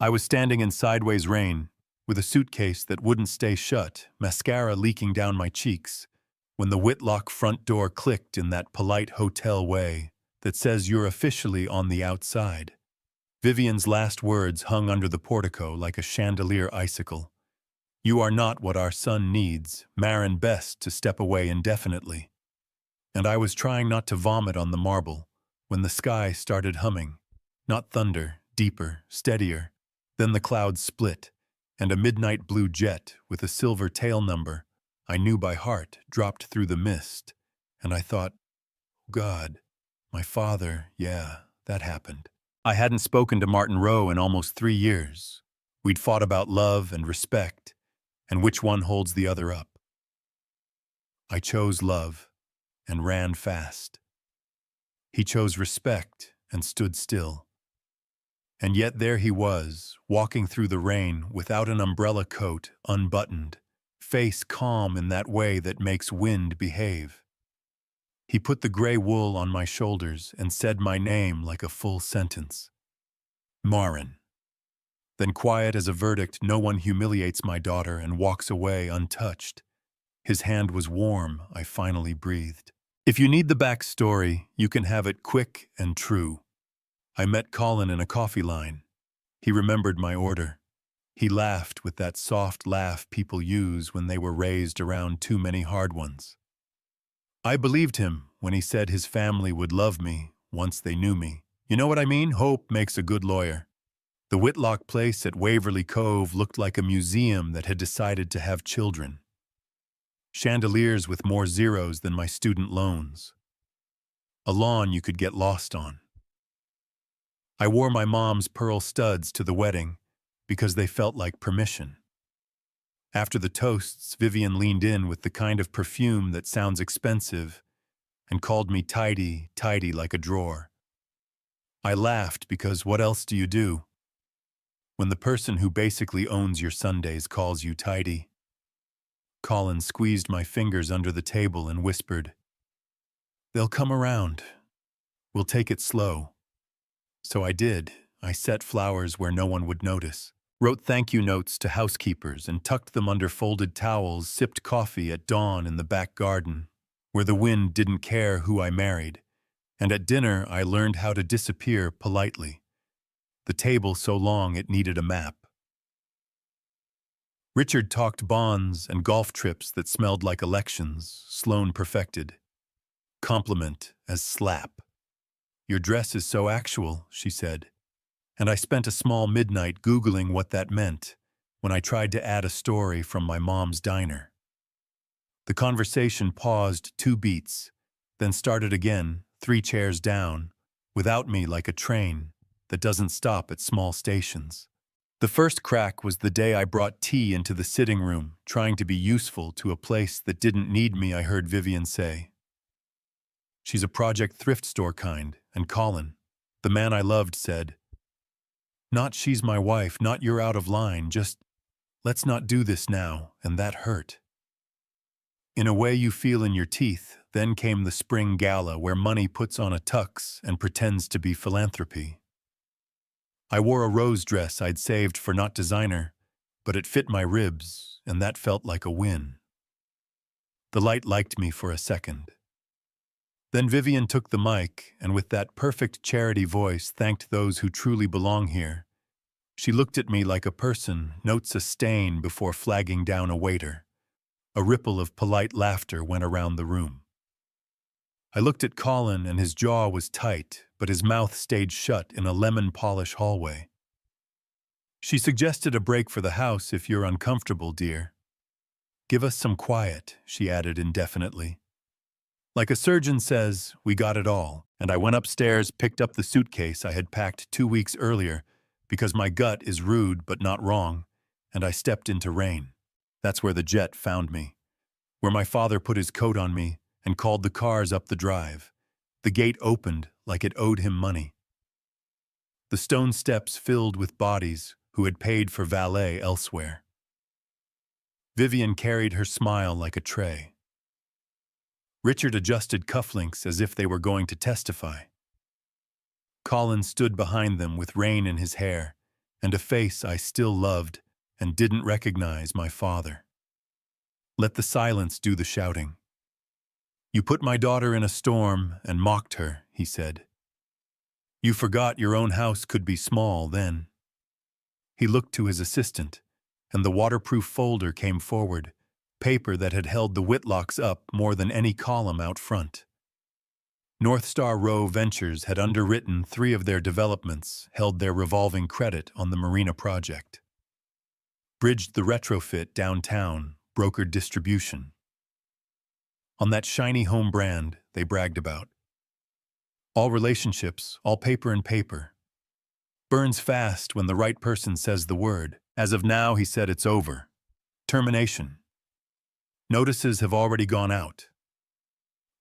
I was standing in sideways rain, with a suitcase that wouldn't stay shut, mascara leaking down my cheeks, when the Whitlock front door clicked in that polite hotel way that says you're officially on the outside. Vivian's last words hung under the portico like a chandelier icicle. You are not what our son needs, Marin best to step away indefinitely. And I was trying not to vomit on the marble when the sky started humming. Not thunder, deeper, steadier. Then the clouds split, and a midnight blue jet with a silver tail number I knew by heart dropped through the mist, and I thought, God, my father, yeah, that happened. I hadn't spoken to Martin Rowe in almost 3 years. We'd fought about love and respect, and which one holds the other up. I chose love and ran fast. He chose respect and stood still. And yet there he was, walking through the rain without an umbrella coat, unbuttoned, face calm in that way that makes wind behave. He put the gray wool on my shoulders and said my name like a full sentence. Marin. Then quiet as a verdict, no one humiliates my daughter and walks away untouched. His hand was warm, I finally breathed. If you need the backstory, you can have it quick and true. I met Colin in a coffee line. He remembered my order. He laughed with that soft laugh people use when they were raised around too many hard ones. I believed him when he said his family would love me once they knew me. You know what I mean? Hope makes a good lawyer. The Whitlock place at Waverly Cove looked like a museum that had decided to have children. Chandeliers with more zeros than my student loans. A lawn you could get lost on. I wore my mom's pearl studs to the wedding because they felt like permission. After the toasts, Vivian leaned in with the kind of perfume that sounds expensive and called me tidy, tidy like a drawer. I laughed because what else do you do when the person who basically owns your Sundays calls you tidy? Colin squeezed my fingers under the table and whispered, "They'll come around. We'll take it slow." So I did. I set flowers where no one would notice, wrote thank you notes to housekeepers and tucked them under folded towels, sipped coffee at dawn in the back garden, where the wind didn't care who I married, and at dinner I learned how to disappear politely. The table so long it needed a map. Richard talked bonds and golf trips that smelled like elections, Sloane perfected. Compliment as slap. Your dress is so actual, she said, and I spent a small midnight Googling what that meant when I tried to add a story from my mom's diner. The conversation paused 2 beats, then started again, 3 chairs down, without me like a train that doesn't stop at small stations. The first crack was the day I brought tea into the sitting room, trying to be useful to a place that didn't need me, I heard Vivian say. She's a Project Thrift Store kind, and Colin, the man I loved, said, "Not she's my wife, not you're out of line, just let's not do this now," and that hurt. In a way you feel in your teeth, then came the spring gala where money puts on a tux and pretends to be philanthropy. I wore a rose dress I'd saved for not designer, but it fit my ribs, and that felt like a win. The light liked me for a second. Then Vivian took the mic, and with that perfect charity voice thanked those who truly belong here. She looked at me like a person notes a stain before flagging down a waiter. A ripple of polite laughter went around the room. I looked at Colin, and his jaw was tight, but his mouth stayed shut in a lemon polish hallway. She suggested a break for the house if you're uncomfortable, dear. Give us some quiet, she added indefinitely. Like a surgeon says, we got it all, and I went upstairs, picked up the suitcase I had packed 2 weeks earlier, because my gut is rude but not wrong, and I stepped into rain. That's where the jet found me, where my father put his coat on me and called the cars up the drive. The gate opened like it owed him money. The stone steps filled with bodies who had paid for valet elsewhere. Vivian carried her smile like a tray. Richard adjusted cufflinks as if they were going to testify. Colin stood behind them with rain in his hair, and a face I still loved and didn't recognize my father. Let the silence do the shouting. You put my daughter in a storm and mocked her, he said. You forgot your own house could be small then. He looked to his assistant, and the waterproof folder came forward, paper that had held the Whitlocks up more than any column out front. North Star Row Ventures had underwritten 3 of their developments, held their revolving credit on the marina project. Bridged the retrofit downtown, brokered distribution. On that shiny home brand they bragged about. All relationships, all paper and paper. Burns fast when the right person says the word. As of now, he said, it's over. Termination. Notices have already gone out.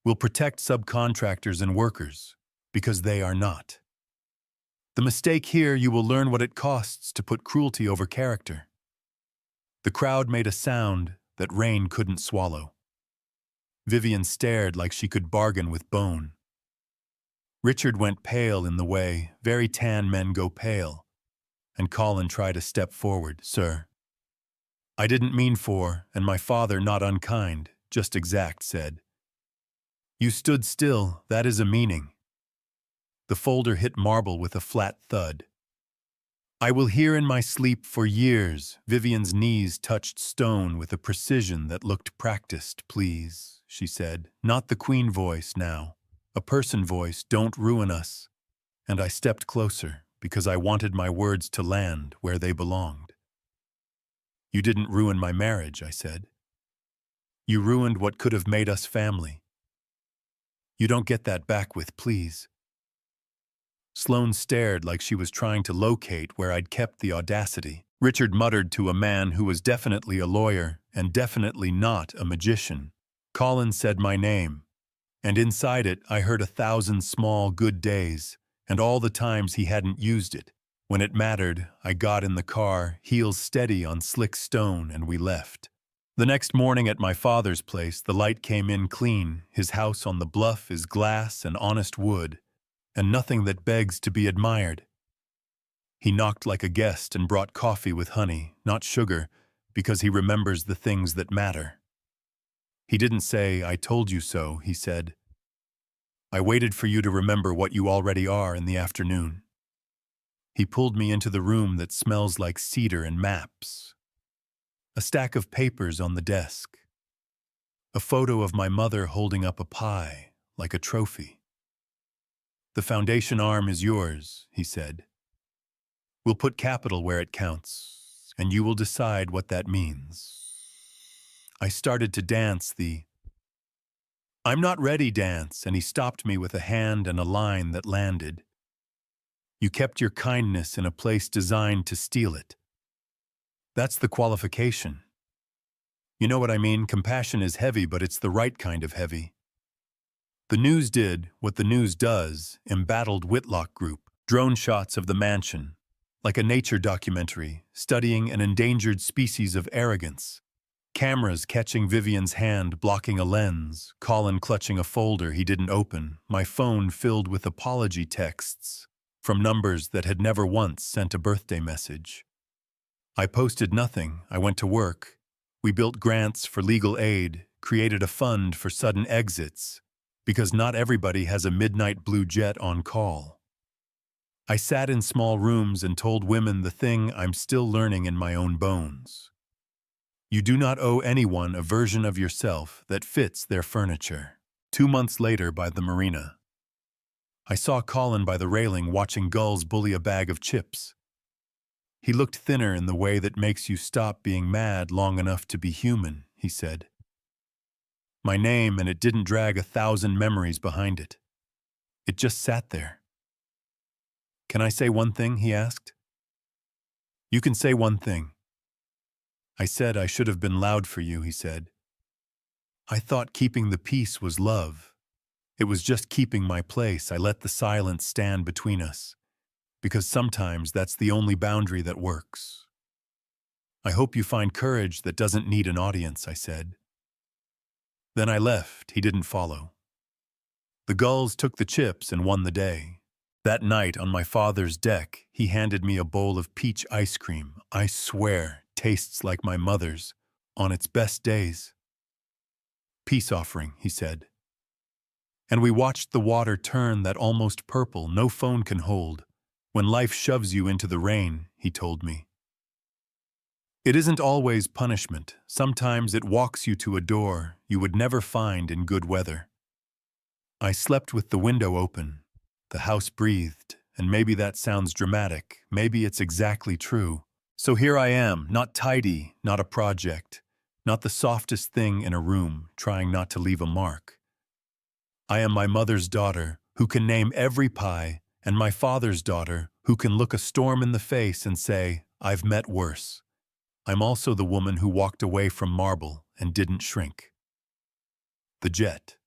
We'll protect subcontractors and workers, because they are not. The mistake here, you will learn what it costs to put cruelty over character. The crowd made a sound that Rain couldn't swallow. Vivian stared like she could bargain with bone. Richard went pale in the way very tan men go pale, and Colin tried a step forward. Sir, I didn't mean for, and my father not unkind, just exact, said. You stood still, that is a meaning. The folder hit marble with a flat thud. I will hear in my sleep for years. Vivian's knees touched stone with a precision that looked practiced. Please, she said, not the queen voice now. A person voice, don't ruin us. And I stepped closer because I wanted my words to land where they belonged. You didn't ruin my marriage, I said. You ruined what could have made us family. You don't get that back with please. Sloane stared like she was trying to locate where I'd kept the audacity. Richard muttered to a man who was definitely a lawyer and definitely not a magician. Colin said my name, and inside it I heard 1,000 small good days, and all the times he hadn't used it. When it mattered, I got in the car, heels steady on slick stone, and we left. The next morning at my father's place, the light came in clean. His house on the bluff is glass and honest wood, and nothing that begs to be admired. He knocked like a guest and brought coffee with honey, not sugar, because he remembers the things that matter. He didn't say, I told you so, he said. I waited for you to remember what you already are in the afternoon. He pulled me into the room that smells like cedar and maps. A stack of papers on the desk. A photo of my mother holding up a pie, like a trophy. The foundation arm is yours, he said. We'll put capital where it counts, and you will decide what that means. I started to dance the I'm not ready dance, and he stopped me with a hand and a line that landed. You kept your kindness in a place designed to steal it. That's the qualification. You know what I mean? Compassion is heavy, but it's the right kind of heavy. The news did what the news does, embattled Whitlock Group, drone shots of the mansion, like a nature documentary, studying an endangered species of arrogance. Cameras catching Vivian's hand blocking a lens, Colin clutching a folder he didn't open, my phone filled with apology texts from numbers that had never once sent a birthday message. I posted nothing. I went to work. We built grants for legal aid, created a fund for sudden exits, because not everybody has a midnight blue jet on call. I sat in small rooms and told women the thing I'm still learning in my own bones. You do not owe anyone a version of yourself that fits their furniture. 2 months later by the marina. I saw Colin by the railing watching gulls bully a bag of chips. He looked thinner in the way that makes you stop being mad long enough to be human, he said. My name, and it didn't drag 1,000 memories behind it. It just sat there. Can I say one thing, he asked. You can say one thing. I said I should have been loud for you, he said. I thought keeping the peace was love. It was just keeping my place. I let the silence stand between us, because sometimes that's the only boundary that works. I hope you find courage that doesn't need an audience, I said. Then I left. He didn't follow. The gulls took the chips and won the day. That night on my father's deck, he He handed me a bowl of peach ice cream. I swear, tastes like my mother's, on its best days. Peace offering, he said. And we watched the water turn that almost purple no phone can hold. When life shoves you into the rain, he told me. It isn't always punishment. Sometimes it walks you to a door you would never find in good weather. I slept with the window open. The house breathed, and maybe that sounds dramatic. Maybe it's exactly true. So here I am, not tidy, not a project, not the softest thing in a room, trying not to leave a mark. I am my mother's daughter, who can name every pie, and my father's daughter, who can look a storm in the face and say, I've met worse. I'm also the woman who walked away from marble and didn't shrink. The jet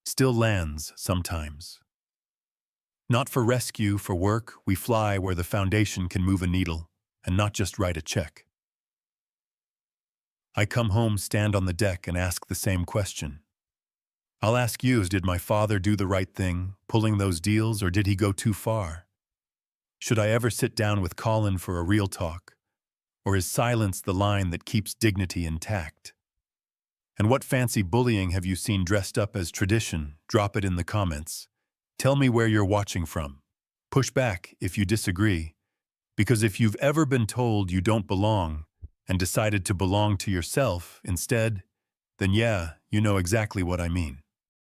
still lands sometimes. Not for rescue, for work, we fly where the foundation can move a needle and not just write a check. I come home, stand on the deck, and ask the same question. I'll ask you, did my father do the right thing, pulling those deals, or did he go too far? Should I ever sit down with Colin for a real talk? Or is silence the line that keeps dignity intact? And what fancy bullying have you seen dressed up as tradition? Drop it in the comments. Tell me where you're watching from. Push back if you disagree. Because if you've ever been told you don't belong and decided to belong to yourself instead, then yeah, you know exactly what I mean.